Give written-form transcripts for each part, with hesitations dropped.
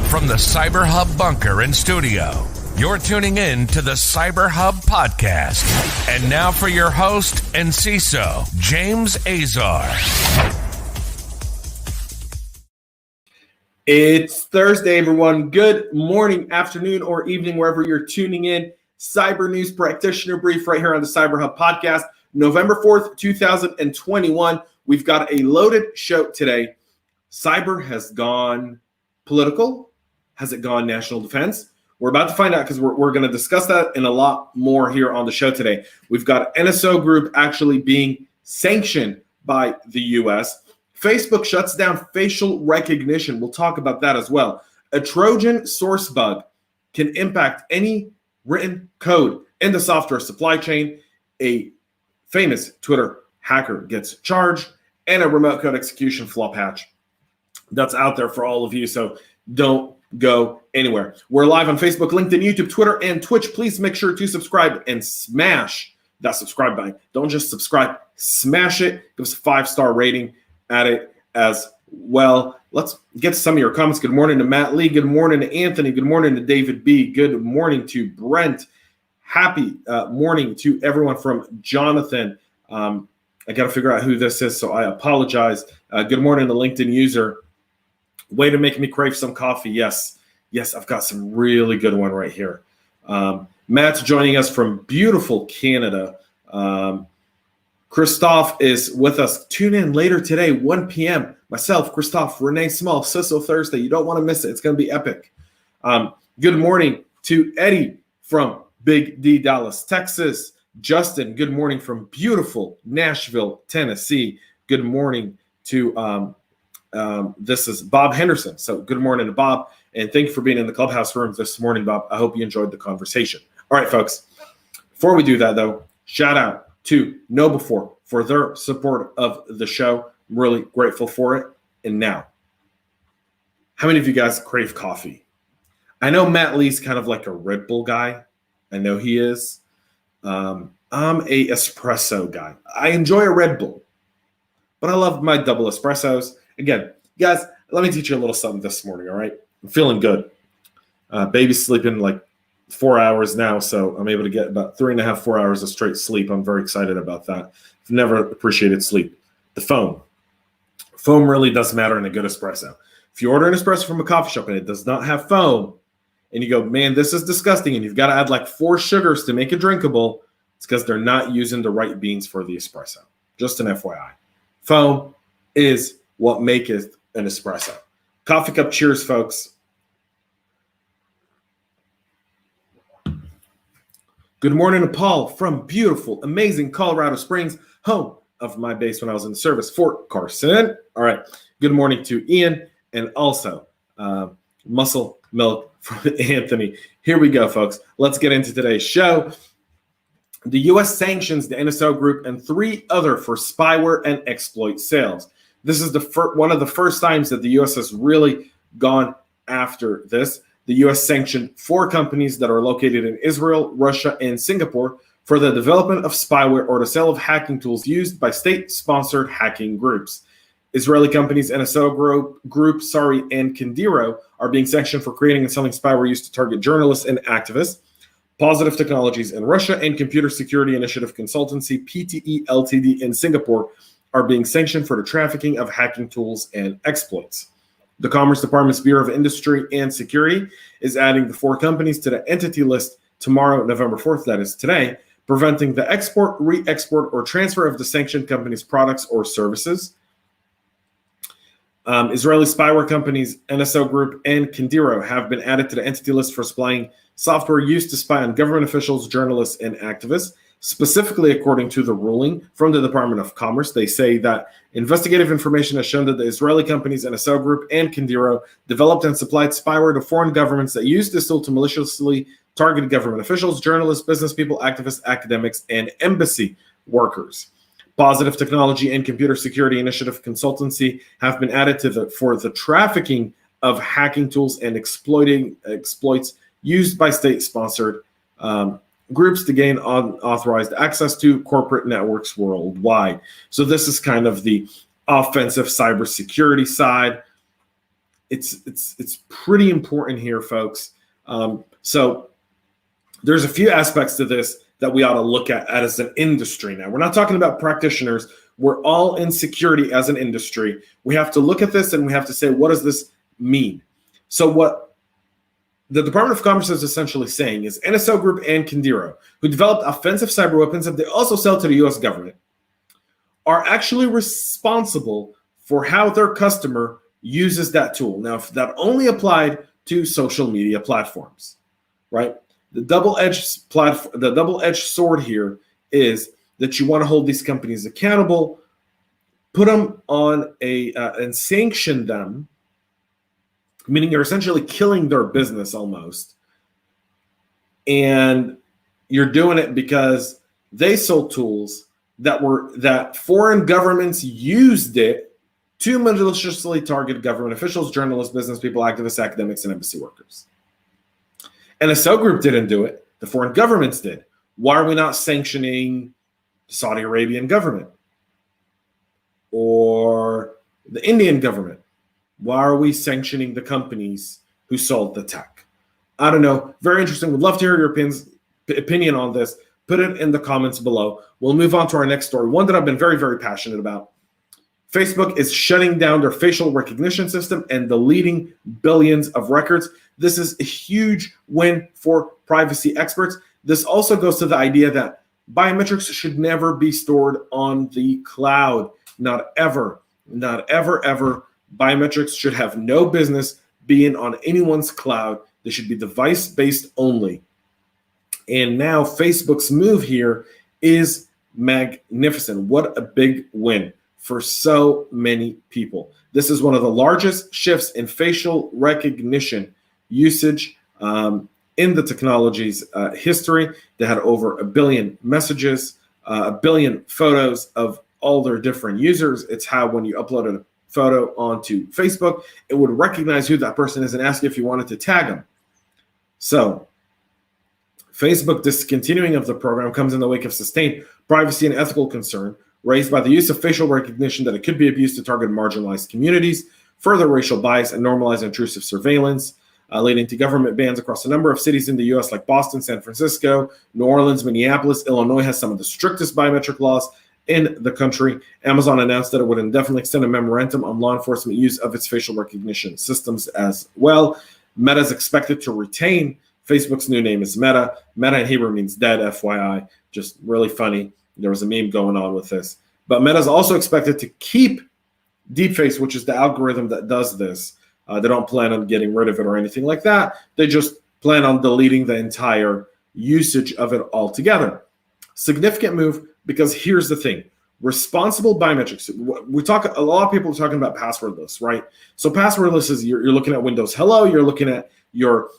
From the CyberHub bunker and studio, you're tuning in to the CyberHub podcast. And now for your host and CISO, James Azar. It's Thursday, everyone. Good morning, afternoon, or evening, wherever you're tuning in. CyberNews Practitioner Brief right here on the CyberHub podcast, November 4th, 2021. We've got a loaded show today. Cyber has gone political. Has it gone national defense? We're about to find out because we're going to discuss that and a lot more here on the show today. We've got NSO Group actually being sanctioned by the U.S. Facebook shuts down facial recognition. We'll talk about that as well. A Trojan Source Bug can impact any written code in the software supply chain. A famous Twitter hacker gets charged, and a remote code execution flaw patch that's out there for all of you. So don't go anywhere. We're live on Facebook, LinkedIn, YouTube, Twitter, and Twitch. Please make sure to subscribe and smash that subscribe button. Don't just subscribe, smash it. Give us a 5-star rating at it as well. Let's get to some of your comments. Good morning to Matt Lee. Good morning to Anthony. Good morning to David B. Good morning to Brent. Happy morning to everyone from Jonathan. I got to figure out who this is, so I apologize. Good morning to LinkedIn user. Way to make me crave some coffee. Yes, I've got some really good one right here. Matt's joining us from beautiful Canada. Christophe is with us. Tune in later today, 1 p.m. Myself, Christophe, Renee Small, CISO Thursday. You don't want to miss it. It's going to be epic. Good morning to Eddie from Big D, Dallas, Texas. Justin, good morning from beautiful Nashville, Tennessee. Good morning to this is Bob Henderson. So good morning to Bob, and thank you for being in the clubhouse room this morning, Bob. I hope you enjoyed the conversation. All right, folks. Before we do that, though, shout out to KnowBe4 for their support of the show. I'm really grateful for it. And now, how many of you guys crave coffee? I know Matt Lee's kind of like a Red Bull guy. I know he is. I'm a espresso guy. I enjoy a Red Bull, but I love my double espressos. Again, guys, let me teach you a little something this morning, all right? I'm feeling good. Baby's sleeping like 4 hours now, so I'm able to get about 3.5, 4 hours of straight sleep. I'm very excited about that. I've never appreciated sleep. The foam. Foam really does matter in a good espresso. If you order an espresso from a coffee shop and it does not have foam, and you go, man, this is disgusting, and you've got to add like 4 sugars to make it drinkable, it's because they're not using the right beans for the espresso. Just an FYI. Foam is what maketh an espresso. Coffee cup cheers, folks. Good morning to Paul from beautiful, amazing Colorado Springs, home of my base when I was in the service, Fort Carson. All right. Good morning to Ian, and also Muscle Milk from Anthony. Here we go, folks. Let's get into today's show. The U.S. sanctions the NSO Group and 3 other for spyware and exploit sales. This is one of the first times that the U.S. has really gone after this. The U.S. sanctioned 4 companies that are located in Israel, Russia, and Singapore for the development of spyware or the sale of hacking tools used by state-sponsored hacking groups. Israeli companies NSO Group, and Kindiro are being sanctioned for creating and selling spyware used to target journalists and activists. Positive Technologies in Russia and Computer Security Initiative Consultancy, PTE Ltd. in Singapore are being sanctioned for the trafficking of hacking tools and exploits. The Commerce Department's Bureau of Industry and Security is adding the 4 companies to the entity list tomorrow, November 4th, that is today, preventing the export, re-export, or transfer of the sanctioned company's products or services. Israeli spyware companies NSO Group and Kindiro have been added to the entity list for supplying software used to spy on government officials, journalists, and activists. Specifically, according to the ruling from the Department of Commerce, they say that investigative information has shown that the Israeli companies NSO Group and Kindiro developed and supplied spyware to foreign governments that used this tool to maliciously target government officials, journalists, business people, activists, academics, and embassy workers. Positive Technology and Computer Security Initiative Consultancy have been added to for the trafficking of hacking tools and exploits used by state-sponsored groups to gain unauthorized access to corporate networks worldwide. So this is kind of the offensive cybersecurity side. it's pretty important here, folks. So there's a few aspects to this that we ought to look at as an industry. Now, we're not talking about practitioners. We're all in security as an industry. We have to look at this and we have to say, what does this mean? So what the Department of Commerce is essentially saying is NSO Group and Kindiro, who developed offensive cyber weapons that they also sell to the US government, are actually responsible for how their customer uses that tool. Now, if that only applied to social media platforms, right? The double-edged sword here is that you want to hold these companies accountable, put them on and sanction them, meaning you're essentially killing their business almost. And you're doing it because they sold tools that foreign governments used it to maliciously target government officials, journalists, business people, activists, academics, and embassy workers. NSO Group didn't do it. The foreign governments did. Why are we not sanctioning the Saudi Arabian government or the Indian government? Why are we sanctioning the companies who sold the tech? I don't know. Very interesting. Would love to hear your opinion on this. Put it in the comments below. We'll move on to our next story, one that I've been very, very passionate about. Facebook is shutting down their facial recognition system and deleting billions of records. This is a huge win for privacy experts. This also goes to the idea that biometrics should never be stored on the cloud. Not ever, ever. Biometrics should have no business being on anyone's cloud. They should be device-based only. And now Facebook's move here is magnificent. What a big win for so many people. This is one of the largest shifts in facial recognition usage in the technology's history. They had over 1 billion messages, 1 billion photos of all their different users. It's how when you uploaded a photo onto Facebook, it would recognize who that person is and ask if you wanted to tag them. So Facebook discontinuing of the program comes in the wake of sustained privacy and ethical concern raised by the use of facial recognition that it could be abused to target marginalized communities, further racial bias, and normalize intrusive surveillance, leading to government bans across a number of cities in the U.S. like Boston, San Francisco, New Orleans, Minneapolis. Illinois has some of the strictest biometric laws in the country. Amazon announced that it would indefinitely extend a memorandum on law enforcement use of its facial recognition systems as well. Meta is expected to retain. Facebook's new name is Meta. Meta in Hebrew means dead, FYI. Just really funny. There was a meme going on with this. But Meta is also expected to keep deepfakes, which is the algorithm that does this. They don't plan on getting rid of it or anything like that. They just plan on deleting the entire usage of it altogether. Significant move, because here's the thing. Responsible biometrics. A lot of people are talking about passwordless, right? So passwordless is you're looking at Windows Hello. You're looking at your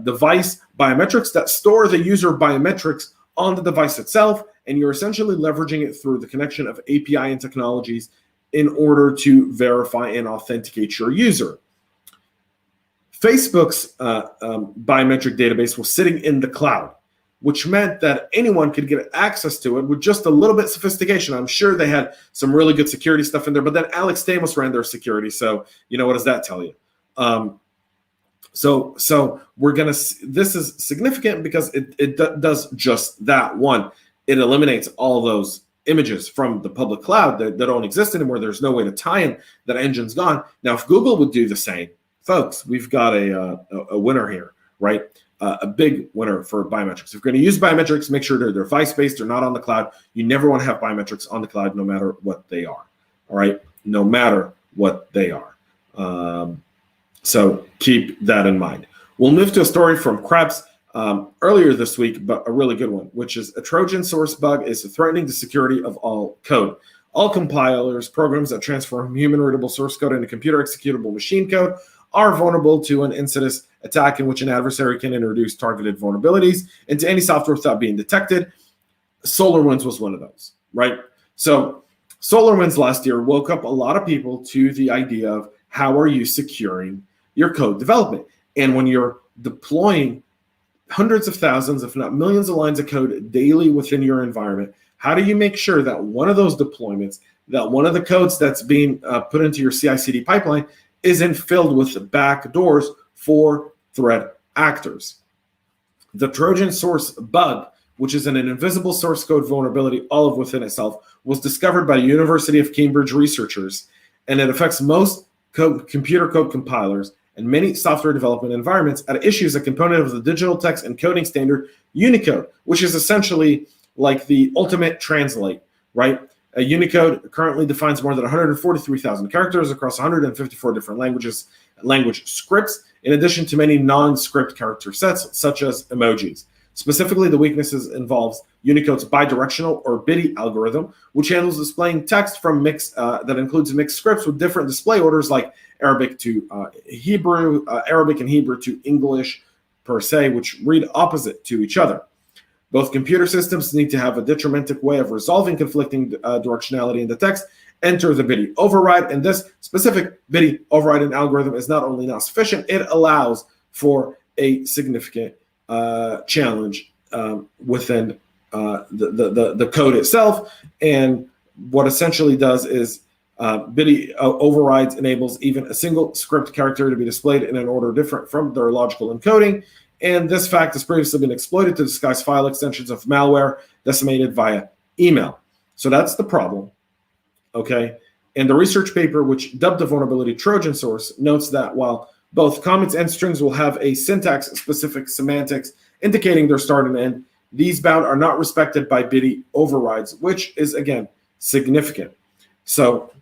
device biometrics that store the user biometrics on the device itself, and you're essentially leveraging it through the connection of API and technologies in order to verify and authenticate your user. Facebook's biometric database was sitting in the cloud, which meant that anyone could get access to it with just a little bit of sophistication. I'm sure they had some really good security stuff in there, but then Alex Stamos ran their security. So, what does that tell you? So we're going to, this is significant because it does just that. One, it eliminates all those images from the public cloud that don't exist anymore. There's no way to tie in. That engine's gone. Now, if Google would do the same, folks, we've got a winner here, right? A big winner for biometrics. If you're going to use biometrics, make sure they're device-based, they're not on the cloud. You never want to have biometrics on the cloud, no matter what they are, all right? No matter what they are. So keep that in mind. We'll move to a story from Krebs earlier this week, but a really good one, which is a Trojan Source Bug is threatening the security of all code. All compilers, programs that transform human-readable source code into computer-executable machine code are vulnerable to an insidious attack in which an adversary can introduce targeted vulnerabilities into any software without being detected. SolarWinds was one of those, right? So SolarWinds last year woke up a lot of people to the idea of how are you securing your code development? And when you're deploying hundreds of thousands, if not millions of lines of code daily within your environment, how do you make sure that one of those deployments, that one of the codes that's being put into your CI/CD pipeline isn't filled with backdoors for threat actors. The Trojan Source Bug, which is an invisible source code vulnerability all of within itself, was discovered by University of Cambridge researchers, and it affects most computer code compilers and many software development environments at issues a component of the digital text encoding standard Unicode, which is essentially like the ultimate translate, right? Unicode currently defines more than 143,000 characters across 154 different language scripts, in addition to many non-script character sets, such as emojis. Specifically, the weaknesses involves Unicode's bidirectional or BIDI algorithm, which handles displaying text from that includes mixed scripts with different display orders like Arabic to Hebrew, Arabic and Hebrew to English per se, which read opposite to each other. Both computer systems need to have a deterministic way of resolving conflicting directionality in the text. Enter the BIDI override, and this specific BIDI overriding algorithm is not only not sufficient, it allows for a significant challenge within the code itself. And what essentially does is BIDI overrides enables even a single script character to be displayed in an order different from their logical encoding. And this fact has previously been exploited to disguise file extensions of malware disseminated via email. So that's the problem, okay? And the research paper, which dubbed the vulnerability Trojan source, notes that while both comments and strings will have a syntax-specific semantics indicating their start and end, these bound are not respected by BIDI overrides, which is, again, significant. So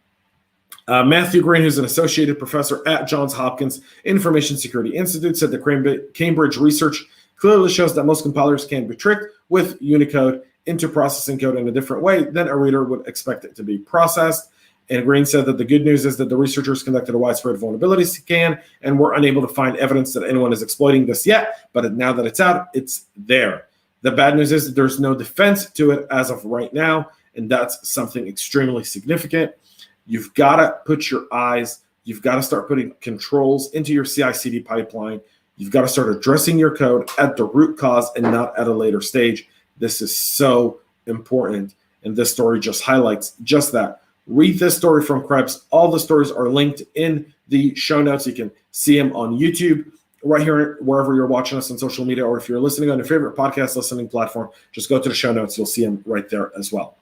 Matthew Green, who's an associated professor at Johns Hopkins Information Security Institute, said the Cambridge research clearly shows that most compilers can be tricked with Unicode into processing code in a different way than a reader would expect it to be processed. And Green said that the good news is that the researchers conducted a widespread vulnerability scan and were unable to find evidence that anyone is exploiting this yet, but now that it's out, it's there. The bad news is that there's no defense to it as of right now, and that's something extremely significant. You've got to put your eyes, you've got to start putting controls into your CI/CD pipeline. You've got to start addressing your code at the root cause and not at a later stage. This is so important, and this story just highlights just that. Read this story from Krebs. All the stories are linked in the show notes. You can see them on YouTube, right here, wherever you're watching us on social media, or if you're listening on your favorite podcast listening platform, just go to the show notes. You'll see them right there as well.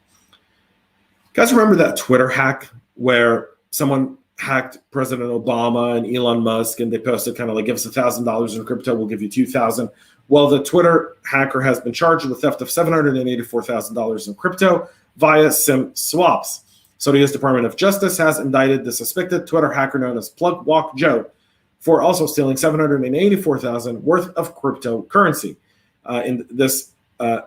Guys, remember that Twitter hack where someone hacked President Obama and Elon Musk, and they posted kind of like, give us $1,000 in crypto, we'll give you $2,000. Well, the Twitter hacker has been charged with theft of $784,000 in crypto via SIM swaps. So the U.S. Department of Justice has indicted the suspected Twitter hacker known as Plug Walk Joe for also stealing $784,000 worth of cryptocurrency. This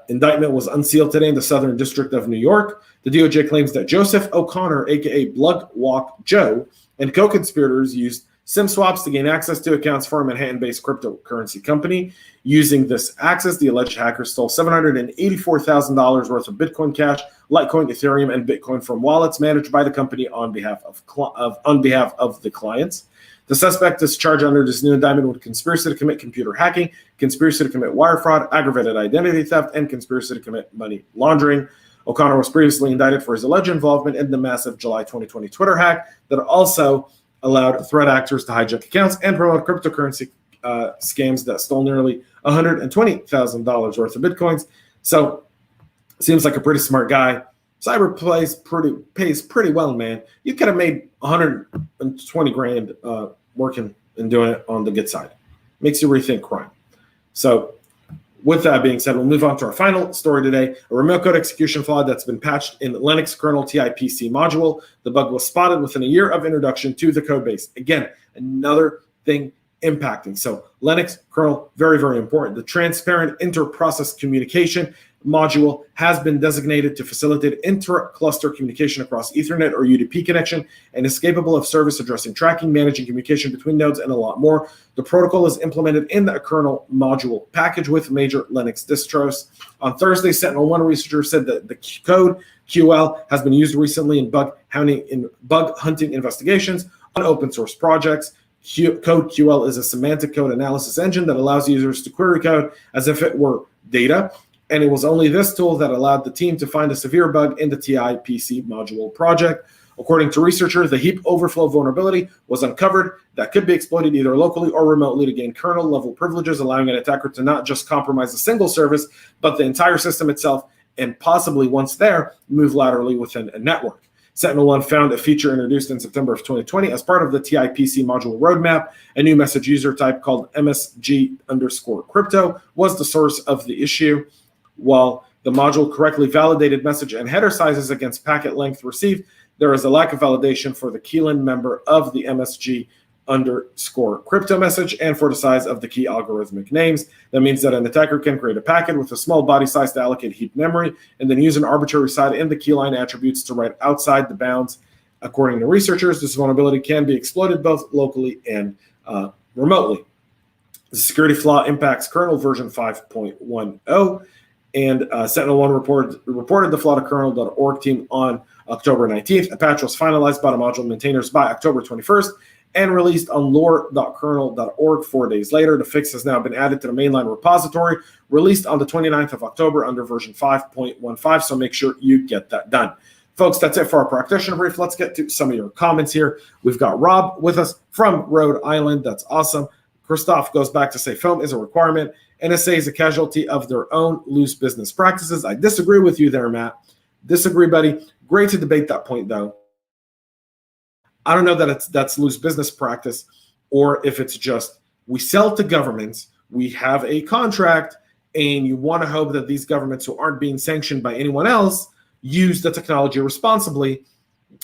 indictment was unsealed today in the Southern District of New York. The DOJ claims that Joseph O'Connor, a.k.a. Plug Walk Joe, and co-conspirators used SIM swaps to gain access to accounts for a Manhattan-based cryptocurrency company. Using this access, the alleged hacker stole $784,000 worth of Bitcoin Cash, Litecoin, Ethereum, and Bitcoin from wallets managed by the company on behalf of the clients. The suspect is charged under this new indictment with conspiracy to commit computer hacking, conspiracy to commit wire fraud, aggravated identity theft, and conspiracy to commit money laundering. O'Connor was previously indicted for his alleged involvement in the massive July 2020 Twitter hack that also allowed threat actors to hijack accounts and promote cryptocurrency scams that stole nearly $120,000 worth of Bitcoins. So, seems like a pretty smart guy. Cyber pays pretty well, man. You could have made 120 grand working and doing it on the good side. Makes you rethink crime. So, with that being said, we'll move on to our final story today, a remote code execution flaw that's been patched in Linux Kernel TIPC module. The bug was spotted within a year of introduction to the code base. Again, another thing impacting. So Linux kernel, very, very important. The transparent inter-process communication module has been designated to facilitate inter-cluster communication across Ethernet or UDP connection and is capable of service addressing tracking, managing communication between nodes, and a lot more. The protocol is implemented in the kernel module package with major Linux distros. On Thursday, Sentinel-1 researcher said that the code QL has been used recently in bug hunting investigations on open source projects. Code QL is a semantic code analysis engine that allows users to query code as if it were data. And it was only this tool that allowed the team to find a severe bug in the TIPC module project. According to researchers, the heap overflow vulnerability was uncovered that could be exploited either locally or remotely to gain kernel-level privileges, allowing an attacker to not just compromise a single service, but the entire system itself, and possibly, once there, move laterally within a network. Sentinel-1 found a feature introduced in September of 2020 as part of the TIPC module roadmap. A new message user type called MSG_crypto was the source of the issue. While the module correctly validated message and header sizes against packet length received, there is a lack of validation for the keylin member of the MSG_crypto message and for the size of the key algorithmic names. That means that an attacker can create a packet with a small body size to allocate heap memory and then use an arbitrary side in the keyline attributes to write outside the bounds. According to researchers, this vulnerability can be exploited both locally and remotely. The security flaw impacts kernel version 5.10, and Sentinel-1 reported the flaw to kernel.org team on October 19th. A patch was finalized by the module maintainers by October 21st and released on lore.kernel.org 4 days later. The fix has now been added to the mainline repository, released on the 29th of October under version 5.15, so make sure you get that done. Folks, that's it for our practitioner brief. Let's get to some of your comments here. We've got Rob with us from Rhode Island. That's awesome. Christoph goes back to say foam is a requirement. NSA is a casualty of their own loose business practices. I disagree with you there, Matt. Disagree, buddy. Great to debate that point, though. I don't know that that's loose business practice, or if it's just we sell to governments, we have a contract, and you want to hope that these governments who aren't being sanctioned by anyone else use the technology responsibly.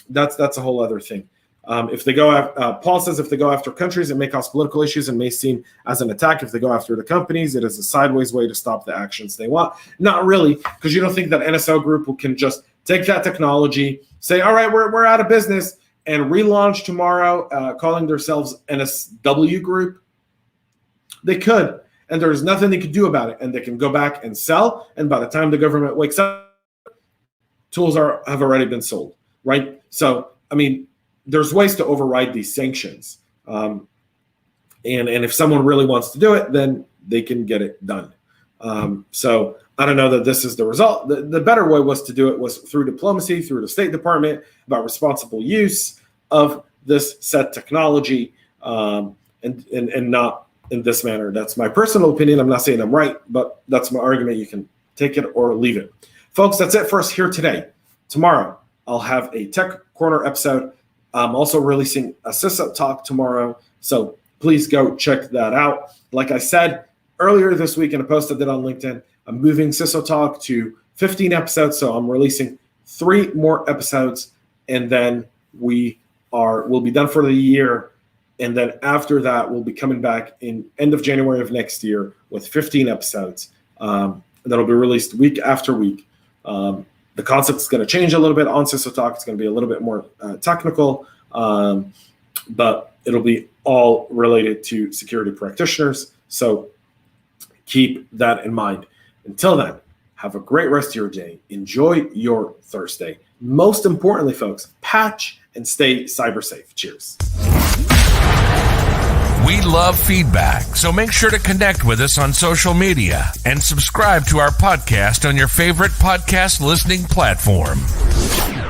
That's a whole other thing. If they go after, Paul says, if they go after countries, it may cause political issues and may seem as an attack. If they go after the companies, it is a sideways way to stop the actions they want. Not really, because you don't think that NSO Group can just take that technology, say, all right, we're out of business, and relaunch tomorrow, calling themselves NSW Group. They could, and there's nothing they could do about it, and they can go back and sell, and by the time the government wakes up, tools have already been sold, right? So, I mean, there's ways to override these sanctions. And if someone really wants to do it, then they can get it done. So I don't know that this is the result. The better way was to do it was through diplomacy, through the State Department, about responsible use of this said technology, and not in this manner. That's my personal opinion. I'm not saying I'm right, but that's my argument. You can take it or leave it. Folks, that's it for us here today. Tomorrow, I'll have a Tech Corner episode. I'm also releasing a CISO talk tomorrow, so please go check that out. Like I said earlier this week in a post I did on LinkedIn, I'm moving CISO talk to 15 episodes, so I'm releasing 3 more episodes, and then we'll be done for the year. And then after that, we'll be coming back in end of January of next year with 15 episodes that'll be released week after week. The concept is going to change a little bit on CISO Talk. It's going to be a little bit more technical, but it'll be all related to security practitioners. So keep that in mind. Until then, have a great rest of your day. Enjoy your Thursday. Most importantly, folks, patch and stay cyber safe. Cheers. We love feedback, so make sure to connect with us on social media and subscribe to our podcast on your favorite podcast listening platform.